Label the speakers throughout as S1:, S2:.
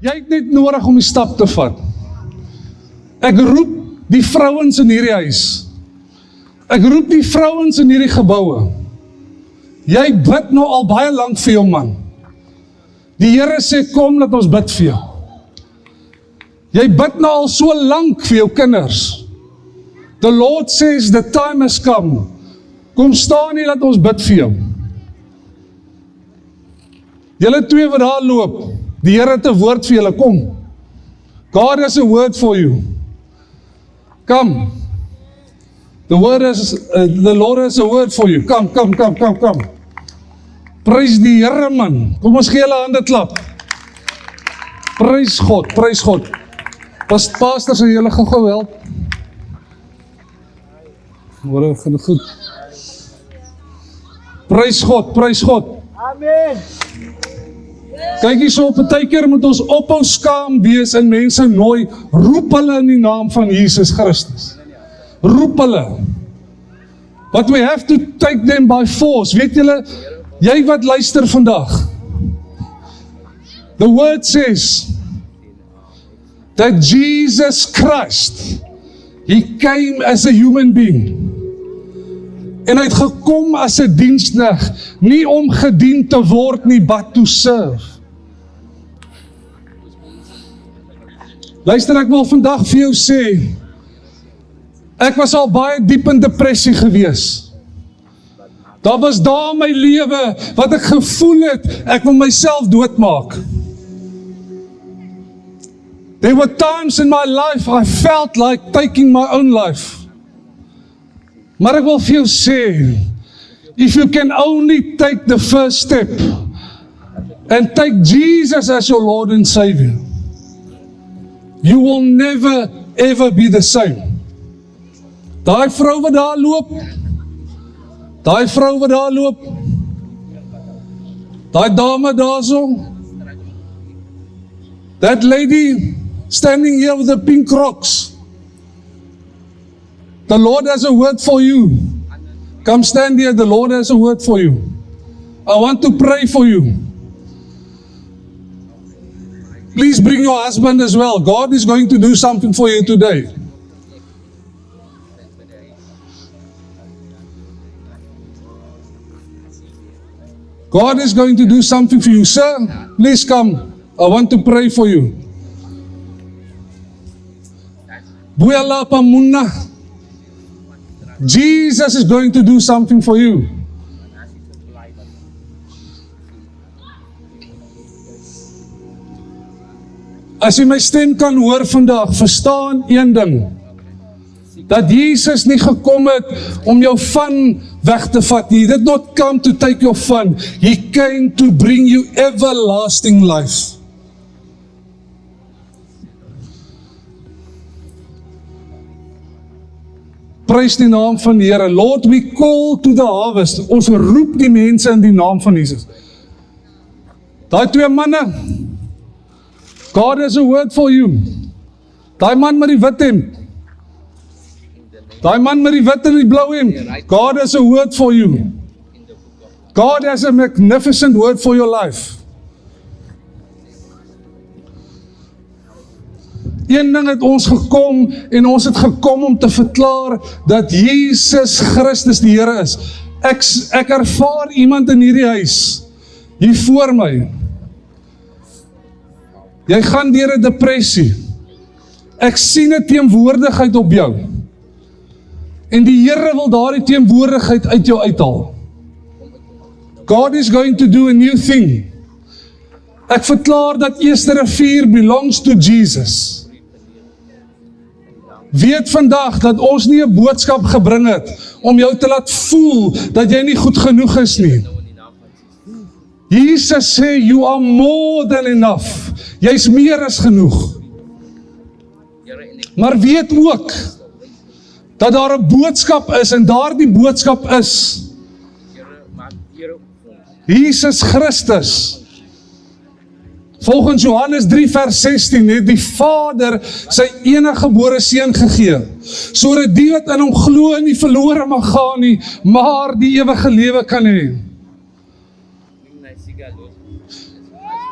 S1: Jy het net nodig om die stap te vat. Ek roep die vrouens in hierdie huis. Ek roep die vrouens in hierdie geboue. Jy bid nou al baie lank vir jou man. Die Here sê, kom dat ons bid vir jou. Jy bid nou al so lank vir jou kinders. The Lord says, the time has come. Kom staan hier, laat ons bid vir jou. Julle twee wat daar loop, die Here het 'n woord vir julle, kom. God has a word for you. Come. The Lord has a word for you. Come. Prys die Here man. Kom ons gee julle hande klap. Prys God. Pastor, sal julle gou help? Word gaan goed. Prys God.
S2: Amen.
S1: Kyk hier so, partykeer moet ons ophou skaam wees en mense nooi, roep hulle in die naam van Jesus Christus. Roep hulle. But we have to take them by force. Weet julle, jy wat luister vandag. The word says that Jesus Christ, He came as a human being. En hy het gekom as 'n diensknegt, nie om gedien te word nie, but to serve. Luister, ek wil vandag vir jou sê, ek was al baie diep in depressie gewees. Daar was daar in my lewe, wat ek gevoel het, ek wil myself doodmaak. There were times in my life, I felt like taking my own life. Maar ek wil vir jou sê, if you can only take the first step, and take Jesus as your Lord and Savior, you will never ever be the same. Daai vrou wat daar loop, daai dame daarso, that lady standing here with the pink rocks, the Lord has a word for you. Come stand here, the Lord has a word for you. I want to pray for you. Please bring your husband as well. God is going to do something for you today. God is going to do something for you. Sir, please come. I want to pray for you. Buela Pamuna. Jesus is going to do something for you. As jy my stem kan hoor vandag, verstaan een ding, dat Jesus nie gekom het om jou van weg te vat nie. He did not come to take your fun. He came to bring you everlasting life. Prys die naam van die Here. Lord, we call to the harvest. Ons roep die mense in die naam van Jesus. Daai twee manne, God has a word for you. Daai man met die wit hemp, daai man met die wit en die blou hemp, God has a word for you. God has a magnificent word for your life. Een ding het ons gekom, en ons het gekom om te verklaar, dat Jesus Christus die Here is. Ek ervaar iemand in hierdie huis, hier voor my. Jy gaan deur 'n depressie. Ek sien 'n teenwoordigheid op jou. En die Here wil daardie teenwoordigheid uit jou uithaal. God is going to do a new thing. Ek verklaar dat Eerste Rivier belongs to Jesus. Weet vandag dat ons nie 'n boodskap gebring het om jou te laat voel dat jy nie goed genoeg is nie. Jesus sê, you are more than enough. Jy's meer as genoeg. Maar weet ook dat daar 'n boodskap is, en daardie boodskap is Jesus Christus. Volgens Johannes 3 vers 16 het die Vader sy enige gebore seun gegee, sodat die wat in hom glo nie verlore mag gaan nie, maar die ewige lewe kan hê.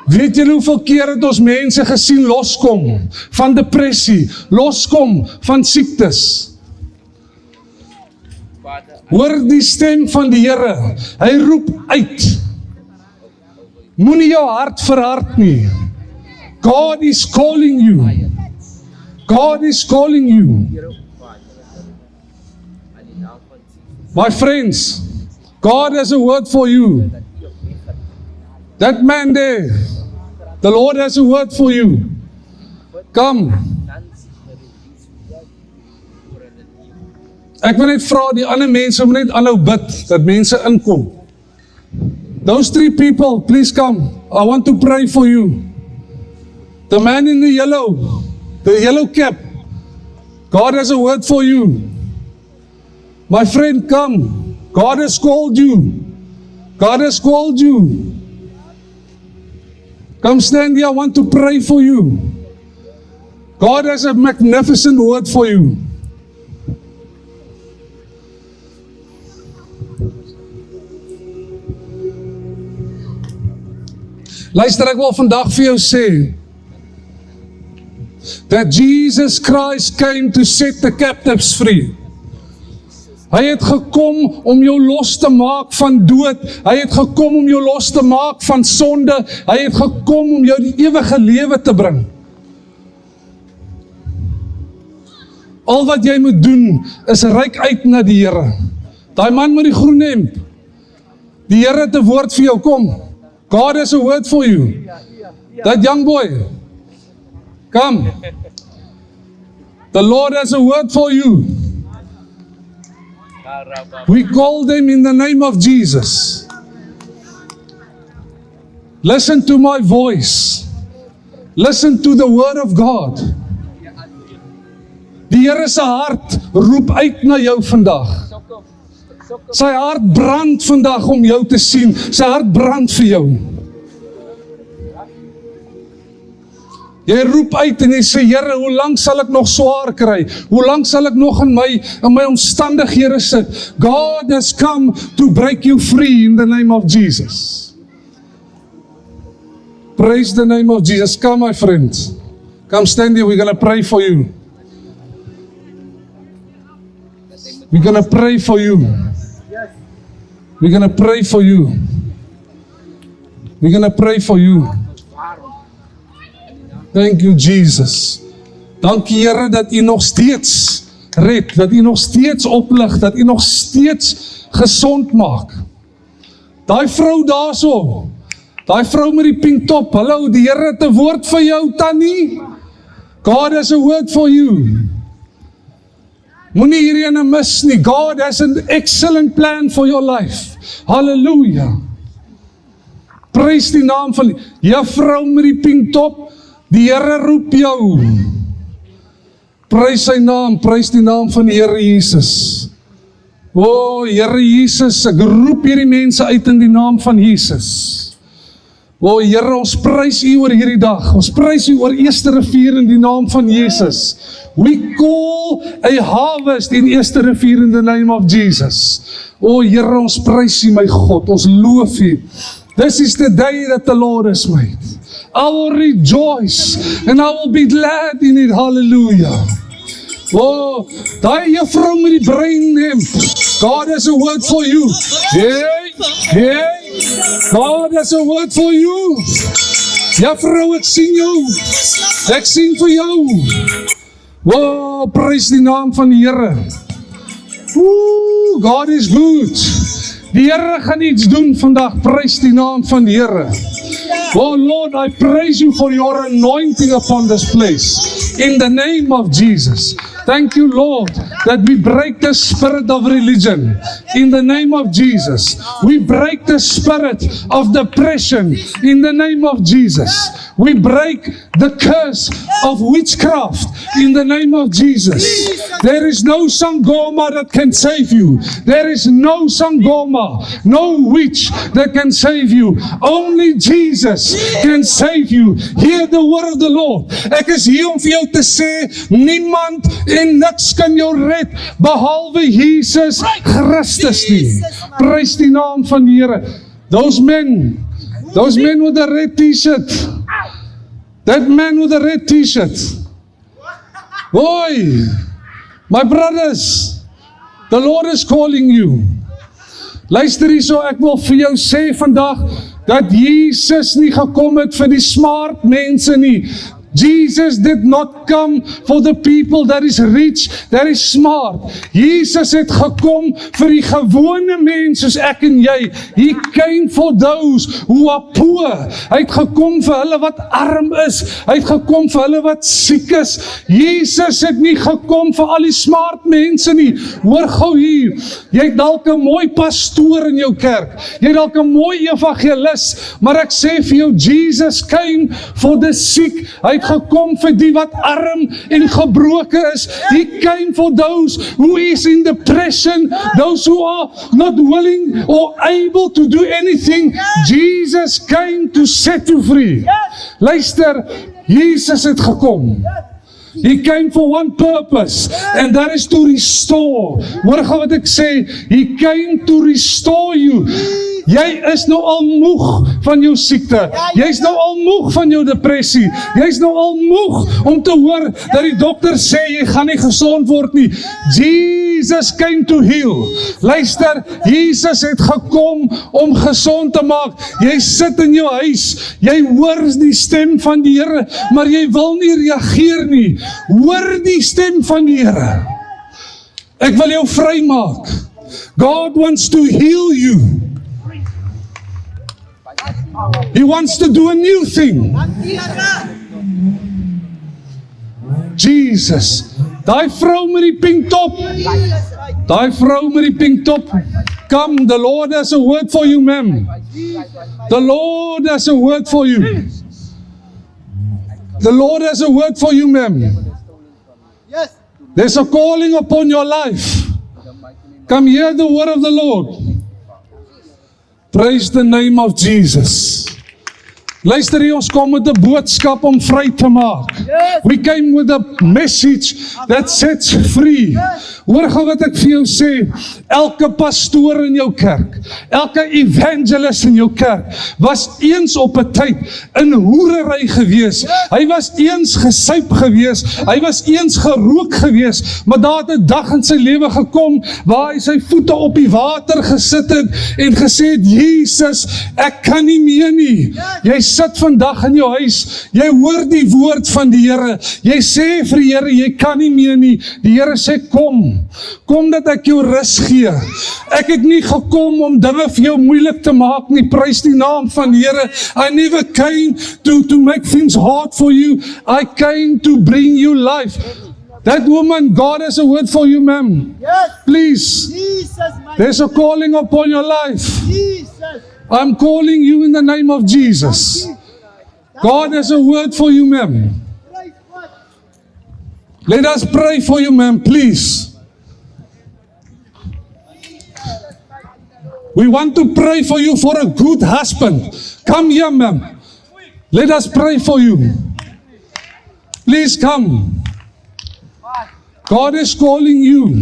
S1: Weet julle hoeveel keer het ons mense gesien loskom van depressie, loskom van siektes? Hoor die stem van die Here, hy roep uit. Moenie jou hart verhard nie. God is calling you. God is calling you. My friends, God has a word for you. That man there, the Lord has a word for you. Come. Ek wil net vra die ander mense om net aanhou bid, dat mense inkom. Those 3 people, please come. I want to pray for you. The man in the yellow cap. God has a word for you. My friend, come. God has called you. God has called you. Come stand here, I want to pray for you. God has a magnificent word for you. Luister, ek wil vandag vir jou sê, that Jesus Christ came to set the captives free. Hy het gekom om jou los te maak van dood, hy het gekom om jou los te maak van sonde, hy het gekom om jou die ewige lewe te bring. Al wat jy moet doen, is reik uit na die Here. Daai man met die groen hemp, die Here het 'n woord vir jou, kom. God has a word for you. That young boy, come. The Lord has a word for you. We call them in the name of Jesus. Listen to my voice. Listen to the word of God. Die Here se hart roep uit na jou vandag. Sy hart brand vandag om jou te sien. Sy hart brand vir jou. Jy roep uit en jy sê, Here, hoe lank sal ek nog swaar kry? Hoe lank sal ek nog in my omstandighede sit? God has come to break you free in the name of Jesus. Praise the name of Jesus. Come, my friends. Come stand here. We're going to pray for you. We're going to pray for you. We're going to pray for you. We're going to pray for you. Thank you, Jesus. Dankie, Here, dat U nog steeds red, dat U nog steeds oplig, dat U nog steeds gesond maak. Daai vrou daarso, daai vrou met die pink top, hallo, die Here het 'n woord vir jou, Tannie. God has a word for you. Moenie hierdie ene mis nie. God has an excellent plan for your life. Hallelujah. Prys die naam van die juffrou met die pink top. Die Here roep jou. Prys sy naam, prys die naam van die Here Jesus. O, Here Jesus, ek roep hierdie mense uit in die naam van Jesus. O, Here, ons prys U oor hierdie dag. Ons prys U oor Eerste Rivier in die naam van Jesus. We call a harvest in Eerste Rivier in the name of Jesus. O, Here, ons prys U, my God, ons loof U. This is the day that the Lord has made. I will rejoice and I will be glad in it. Hallelujah. Oh, daai juffrou met die bruin hemp. God has a word for you. Hey, God has a word for you. Juffrou, ek sien jou. Ek sien vir jou. Oh, prys die naam van die Here. God is good. Die Here gaan iets doen vandag. Prys die naam van die Here. Oh Lord, I praise you for your anointing upon this place. In the name of Jesus. Thank you, Lord, that we break the spirit of religion. In the name of Jesus. We break the spirit of depression. In the name of Jesus. We break the curse of witchcraft. In the name of Jesus. There is no sangoma that can save you. There is no sangoma, no witch that can save you. Only Jesus can save you. Hear the word of the Lord. Ek is hier om vir jou te sê, niemand en niks kan jou red, behalwe Jesus Christus nie. Prys die naam van die Here. Those men Those men with the red t-shirt. That man with the red t-shirt. Boy, my brothers, the Lord is calling you. Luister hierso, ek wil vir jou sê vandag, dat Jesus nie gekom het vir die smart mense nie. Jesus did not come for the people that is rich, that is smart. Jesus het gekom vir die gewone mense soos ek en jy. He came for those who are poor. Hy het gekom vir hulle wat arm is. Hy het gekom vir hulle wat siek is. Jesus het nie gekom vir al die smart mense nie. Hoor gou hier, jy het dalk 'n mooi pastoor in jou kerk. Jy het dalk 'n mooi evangelis, maar ek sê vir jou, Jesus came for the sick. Hy het gekom vir die wat arm en gebroken is. He came for those who is in depression, those who are not willing or able to do anything. Jesus came to set you free. Luister, Jesus het gekom. He came for one purpose, and that is to restore. Hoor gou wat ek sê, He came to restore you. Jy is nou al moeg van jou siekte. Jy is nou al moeg van jou depressie. Jy is nou al moeg om te hoor dat die dokter sê jy gaan nie gesond word nie. Jesus came to heal. Luister, Jesus het gekom om gesond te maak. Jy sit in jou huis, jy hoor die stem van die Here, maar jy wil nie reageer nie. Hoor die stem van die Here. Ek wil jou vrymaak. God wants to heal you. He wants to do a new thing. Jesus. Daai vrou met die pink top. Daai vrou met die pink top. Come, the Lord has a word for you, ma'am. The Lord has a word for you. The Lord has a word for you, ma'am. There's a calling upon your life. Come hear the word of the Lord. Praise the name of Jesus. Luister hier, ons kom met 'n boodskap om vry te maak. We came with a message that sets free. Hoor gou wat ek vir jou sê, elke pastoor in jou kerk, elke evangelist in jou kerk, was eens op 'n tyd in hoerery gewees. Hy was eens gesuip gewees, hy was eens gerook gewees, maar daar het 'n dag in sy lewe gekom, waar hy sy voete op die water gesit het, en gesê het, Jesus, ek kan nie meer nie. Jy sit vandag in jou huis, jy hoor die woord van die Here, jy sê vir die Here, jy kan nie meer nie. Die Here sê, kom dat ek jou rus gee. Ek het nie gekom om dinge vir jou moeilik te maak nie, prys die naam van die Here. I never came to make things hard for you, I came to bring you life. That woman, God has a word for you, ma'am.
S2: Yes.
S1: Please,
S2: Jesus,
S1: there's a calling upon your life.
S2: Jesus.
S1: I'm calling you in the name of Jesus. God has a word for you, ma'am. Let us pray for you, ma'am, please. We want to pray for you for a good husband. Come here, ma'am. Let us pray for you. Please come. God is calling you.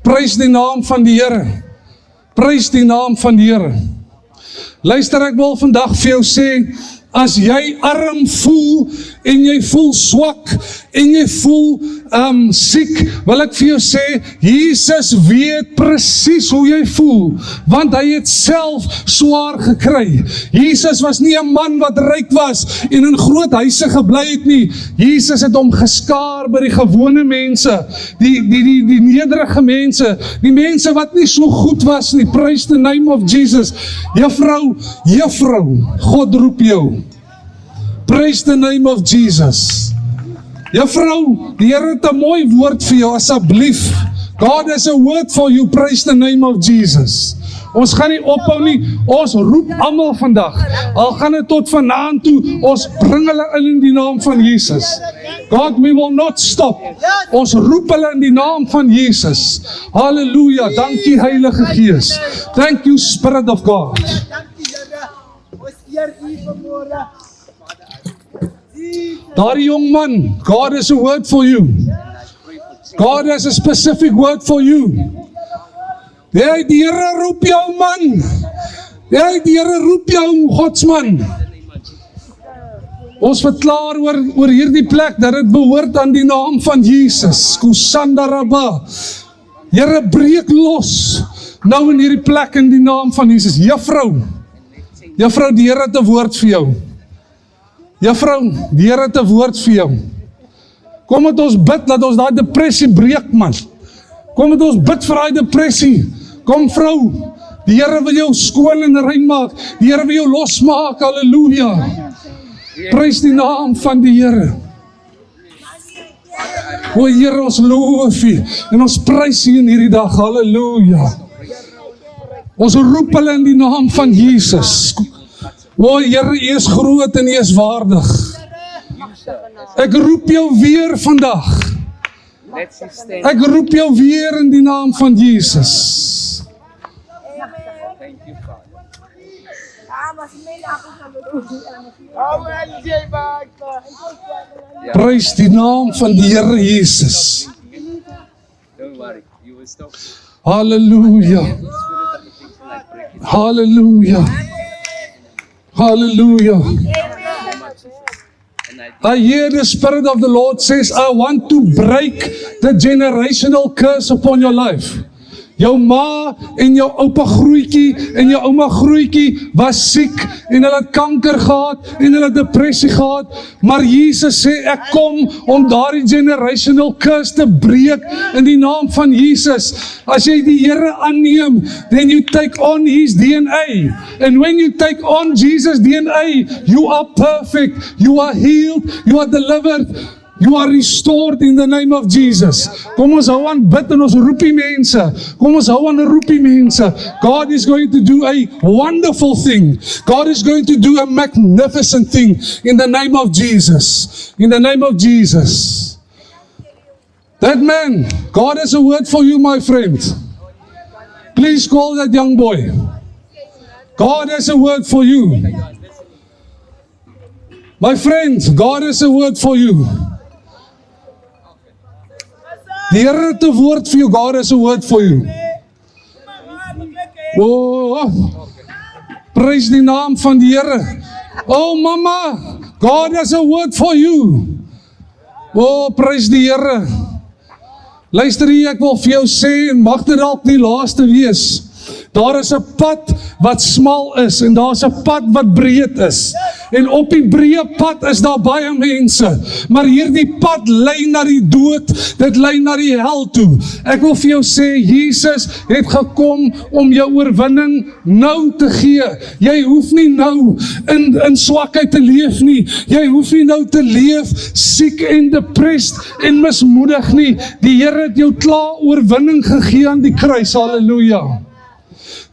S1: Prys die naam van die Here. Prys die naam van die Here. Luister, ek wil vandag vir jou sê, as jy arm voel, en jy voel swak, en jy voel siek, wil ek vir jou sê, Jesus weet presies hoe jy voel, want hy het self swaar gekry. Jesus was nie 'n man wat ryk was, en in groot huise gebly het nie. Jesus het hom geskaar by die gewone mense, die nederige mense, die mense wat nie so goed was nie. Praise the name of Jesus. Juffrou, God roep jou. Praise the name of Jesus. Juffrou, die Here het 'n mooi woord vir jou, asseblief. God has a word for you, praise the name of Jesus. Ons gaan nie ophou nie, ons roep almal vandag. Al gaan dit tot vanaand toe, ons bring hulle in die naam van Jesus. God, we will not stop. Ons roep hulle in die naam van Jesus. Halleluja, dankie Heilige Gees. Thank you Spirit of God. Daardie jong man, God has a word for you. God has a specific word for you. Die Here roep jou man. Die Here roep jou, Godsman. Ons verklaar oor hierdie plek, dat dit behoort aan die naam van Jesus. Kusandaraba. Here, breek los, nou in hierdie plek in die naam van Jesus. Juffrou, die Here het 'n woord vir jou. Juffrou, die Here het 'n woord vir jou. Kom met ons bid, dat ons daai depressie breek, man. Kom met ons bid vir daai depressie. Kom vrou, die Here wil jou skoon en rein maak. Die Here wil jou losmaak, halleluja. Prys die naam van die Here. O Here, ons loof U en ons prys U in hierdie dag, halleluja. Ons roep hulle in die naam van Jesus. O Here, U is groot en U is waardig. Ek roep jou weer vandag. Ek roep jou weer in die naam van Jesus. Prys die naam van die Here Jesus. Halleluja. Halleluja. Halleluja. I hear the Spirit of the Lord says, I want to break the generational curse upon your life. Jou ma en jou oupa grootjie en jou ouma grootjie was siek en hulle het kanker gehad en hulle het depressie gehad, maar Jesus sê, ek kom om daardie generational curse te breek in die naam van Jesus. As jy die Here aanneem, then you take on His DNA. And when you take on Jesus' DNA, you are perfect, you are healed, you are delivered, you are restored in the name of Jesus. Kom ons hou aan bid en ons roep die mense. Kom ons hou aan roep die mense. God is going to do a wonderful thing. God is going to do a magnificent thing in the name of Jesus. In the name of Jesus. That man, God has a word for you, my friend. Please call that young boy. God has a word for you. My friend, God has a word for you. Die Here het 'n woord vir jou. God has a word for you. Oh, prys die naam van die Here. Oh mama, God has a word for you. Oh, prys die Here. Luister hier, ek wil vir jou sê, en mag dit dalk nie laaste wees. Daar is 'n pad wat smal is en daar's 'n pad wat breed is. En op die breë pad is daar baie mense, maar hierdie pad lei na die dood, dit lei na die hel toe. Ek wil vir jou sê, Jesus het gekom om jou oorwinning nou te gee. Jy hoef nie nou in swakheid te leef nie. Jy hoef nie nou te leef siek en depressed en mismoedig nie. Die Here het jou klaar oorwinning gegee aan die kruis. Halleluja.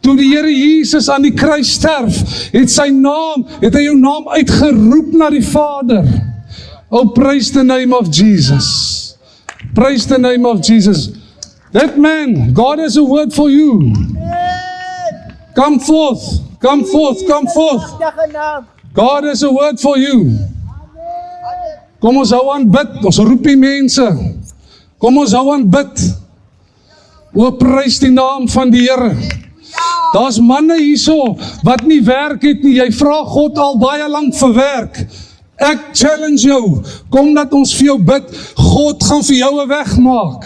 S1: Toe die Here Jesus aan die kruis sterf, het hy jou naam uitgeroep na die Vader. Oh, praise the name of Jesus. Praise the name of Jesus. That man, God has a word for you. Come forth, come forth, come forth. God has a word for you. Kom ons hou aan bid, ons roep die mense. Kom ons hou aan bid. O, prys die naam van die Here. Daar's manne hierso wat nie werk het nie. Jy vra God al baie lank vir werk. Ek challenge jou, kom dat ons vir jou bid. God gaan vir jou 'n weg maak.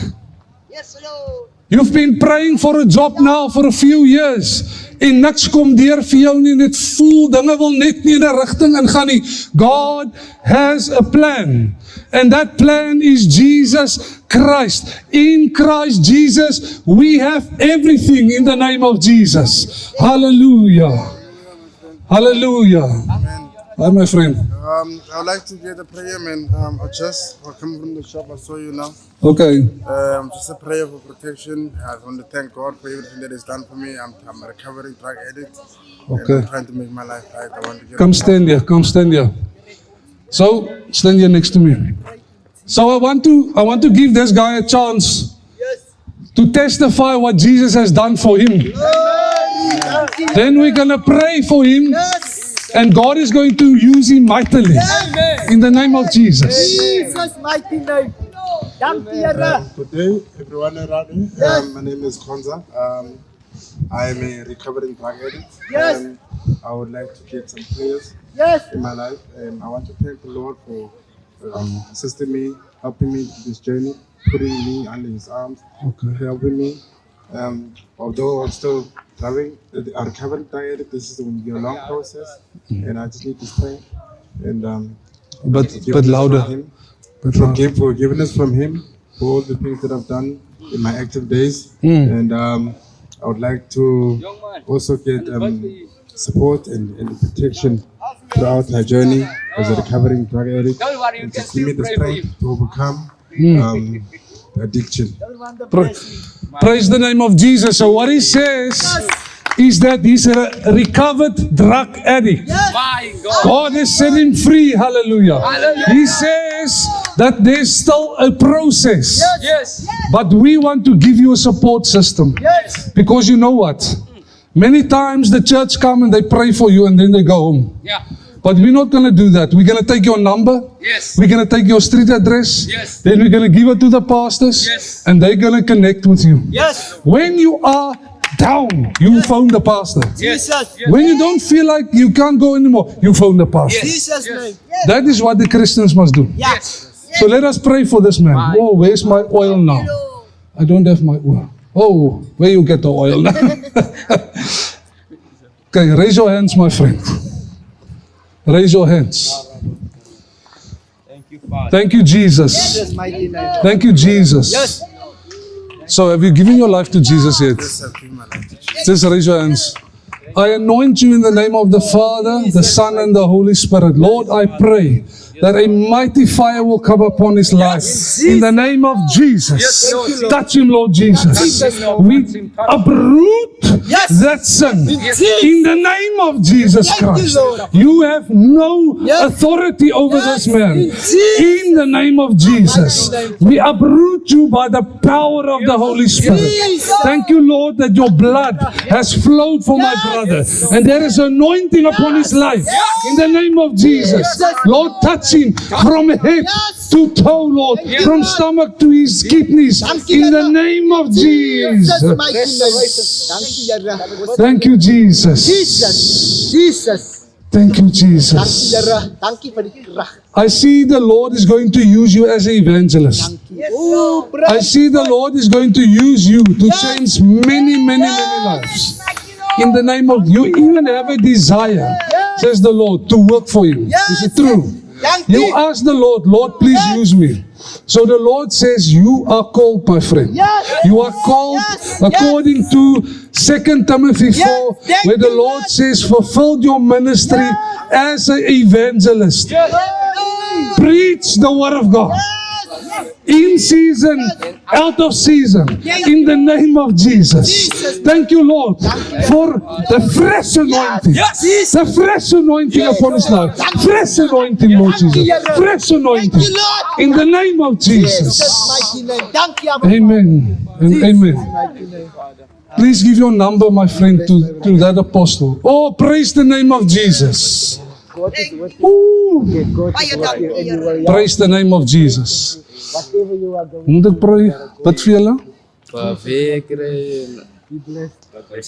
S2: Yes, Lord.
S1: You've been praying for a job now for a few years. En niks kom deur vir jou nie. Dit voel dinge wil net nie in 'n rigting ingaan nie. God has a plan. And that plan is Jesus Christ. In Christ Jesus, we have everything in the name of Jesus. Hallelujah. Hallelujah.
S3: Amen.
S1: Hi, my friend.
S3: I would like to get a prayer, man. We're coming from the shop. I saw you now.
S1: Okay.
S3: Just a prayer for protection. I want to thank God for everything that He's done for me. I'm a recovering drug addict.
S1: Okay.
S3: And I'm trying to make my life right. I want to get
S1: Come stand here. Come stand here. So, stand here next to me. So I want to give this guy a chance to testify what Jesus has done for him. Then we're going to pray for him. And God is going to use him mightily. In the name of Jesus.
S2: Jesus' mighty name. Dank u, Here.
S3: Good day, everyone around me. My name is Konza. I am a recovering drug addict.
S2: Yes.
S3: I would like to get some prayers
S2: Yes.
S3: in my life. I want to thank the Lord for assisting me, helping me through this journey, putting me under His arms, helping me. Although I'm still driving, a recovering drug addict, this is going to be a long process, and I just need His strength and
S1: But
S3: forgiveness
S1: louder.
S3: from Him. Forgiveness from Him for all the things that I've done in my active days, and I would like to also get support and protection throughout my journey as a recovering drug addict, and to give me the strength to overcome addiction.
S1: Praise the name of Jesus. So what he says is that he's a recovered drug addict.
S4: My God.
S1: God has set him free. Hallelujah. He says that there's still a process.
S4: Yes.
S1: But we want to give you a support system.
S2: Yes.
S1: Because you know what? Many times the church come and they pray for you and then they go home.
S4: Yeah.
S1: But we're not going to do that. We're going to take your number.
S4: Yes.
S1: We're going to take your street address.
S4: Yes.
S1: Then we're going to give it to the pastors.
S4: Yes.
S1: And they're going to connect with you.
S2: Yes.
S1: When you are down, you phone the pastor.
S2: Jesus.
S1: When you don't feel like you can't go anymore, you phone the pastor.
S2: Jesus' name.
S1: That is what the Christians must do.
S4: Yes.
S1: So let us pray for this man. Oh, where's my oil now? I don't have my oil. Oh, where you get the oil now? Okay, raise your hands, my friend. Raise your hands. Thank you, Jesus.
S2: Jesus' mighty name.
S1: Thank you, Jesus.
S2: Yes.
S1: So have you given your life to Jesus yet?
S3: Yes, I've given my life to Jesus.
S1: Just raise your hands. I anoint you in the name of the Father, the Son, and the Holy Spirit. Lord, I pray that a mighty fire will come upon his life. In the name of Jesus. Touch him, Lord Jesus. We uproot that sin. In the name of Jesus Christ. You have no authority over this man. In the name of Jesus. We uproot you by the power of the Holy Spirit. Thank you, Lord, that your blood has flowed for my brother. And there is anointing upon his life. In the name of Jesus. Lord, touch him from head to toe, Lord. From stomach to his kidneys. In the name of Jesus. Thank you, Jesus.
S2: Jesus.
S1: Thank you, Jesus.
S2: Thank you for the krag.
S1: I see the Lord is going to use you as an evangelist.
S2: Oh,
S1: I see the Lord is going to use you to change many, many, many lives. In the name of, you even have a desire, says the Lord, to work for you. Is it true? You ask the Lord, Lord, please use me. So the Lord says, you are called, my friend. You are called according to 2 Timothy 4, where the Lord says, fulfill your ministry as an evangelist. Preach the word of God. In season, out of season, in the name of Jesus. Thank you, Lord, for the fresh anointing. The fresh anointing upon his life. Fresh anointing, Lord Jesus. Fresh anointing. In the name of Jesus.
S2: Mighty name. Thank you, Abba.
S1: Amen and amen.
S2: Mighty name.
S1: Please give your number, my friend, to that apostle. Oh, praise the name of Jesus. Ooh. Praise the name of Jesus. Moet ek pray? Bid vir julle?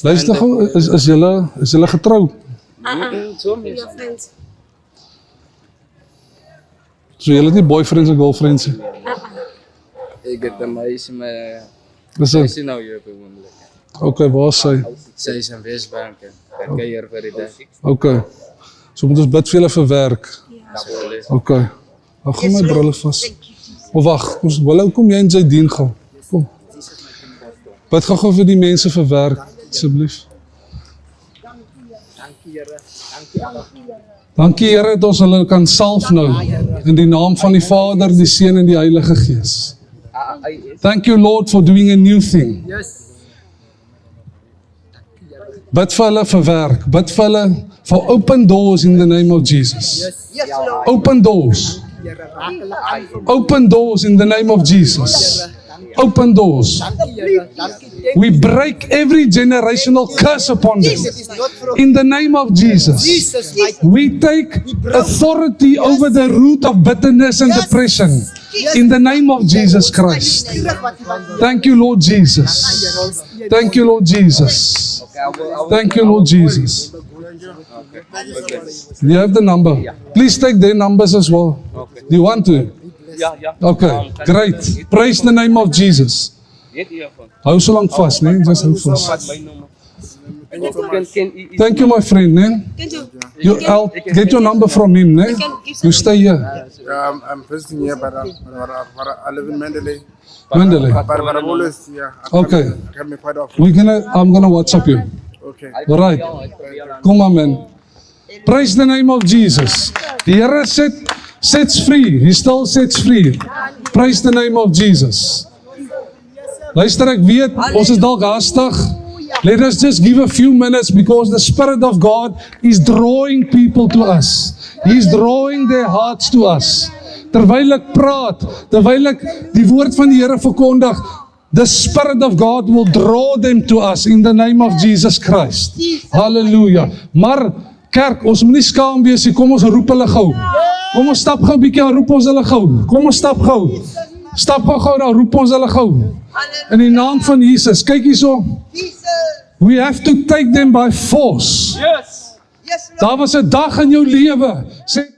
S1: Luister gou, is julle getrou?
S5: Your friends.
S1: So julle het nie boyfriends en girlfriends nie?
S4: Ek het 'n meisie, maar
S1: Dis
S4: sy
S1: dit.
S4: is nou hier op die oomblik.
S1: Okay, waar is sy?
S4: Sy is in Wesbank. Ek kuier vir die dag.
S1: Okay. So moet ons bid vir julle vir werk.
S4: Asseblief.
S1: Okay. Hou gou my brille vas. Of wag, ons kom jy en sy dien gou. Kom. Bid gou vir die mense vir werk, asseblief. Dankie Here dat ons hulle kan salf nou in die naam van die Vader, die Seun en die Heilige Gees. Thank you Lord for doing a new thing. Bid vir hulle vir werk, bid vir hulle for open doors in the name of Jesus.
S2: Yes, Lord.
S1: Open doors. Open doors in the name of Jesus. open doors.
S2: Dankie, Here. Dankie. Thank
S1: We break every generational curse upon them.
S2: you. It is not from
S1: In the name of Jesus.
S2: Jesus, mighty.
S1: We take authority over the root of bitterness and depression. In the name of Jesus Christ. Thank you, Lord Jesus. Thank you, Lord Jesus. Thank you, Lord Jesus. Do you have the number? Please take their numbers as well. Do you want to? Okay, great. Praise the name of Jesus. Hou so lank vas, nee? Just hou vas. Thank you, my friend, nee? I'll get your number from him, nee? You stay here.
S3: I'm visiting here, but I live in Mandalay.
S1: Mandalay.
S3: But I'm always here.
S1: Okay.
S3: Come quite often.
S1: I'm gonna WhatsApp you.
S3: Okay.
S1: Alright. Kom maar, man. Praise the name of Jesus. Die Here sets free. He still sets free. Praise the name of Jesus. Luister, ek weet, ons is dalk haastig. Let us just give a few minutes because the Spirit of God is drawing people to us. He is drawing their hearts to us. Terwyl ek praat, terwyl ek die woord van die Here verkondig, the Spirit of God will draw them to us in the name of Jesus Christ. Hallelujah. Maar kerk, ons moet nie skaam wees nie. Kom ons roep hulle gou. Kom ons stap gou bietjie, dan roep ons hulle gou. Kom ons stap gou. Stap gou, dan roep ons hulle gou. In die naam van Jesus. Kyk hierso. We have to take them by force.
S2: Yes, Lord.
S1: Daar was 'n dag in jou lewe. Sê